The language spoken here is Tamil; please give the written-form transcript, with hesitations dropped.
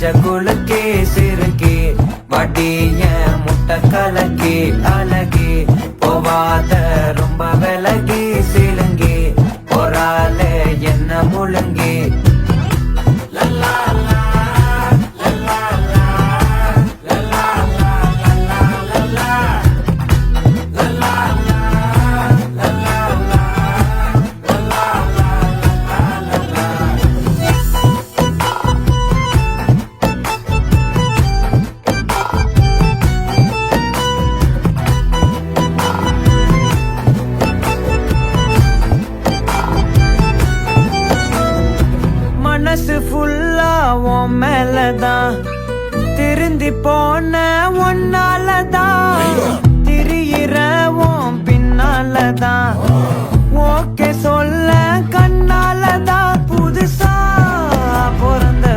மஞ்ச குலுக்கி சிறுக்கி வடிய முட்டை கலக்கி அழகி போவாத ரொம்ப விலகி சிலுங்கி போறால என்ன முழுங்கி மனசு ஃபுல்லா உன் மேலதான் திருந்தி போன ஒன்னாலதான் திரியிற உன் பின்னாலதான் ஓகே சொல்ல கண்ணாலதான் புதுசா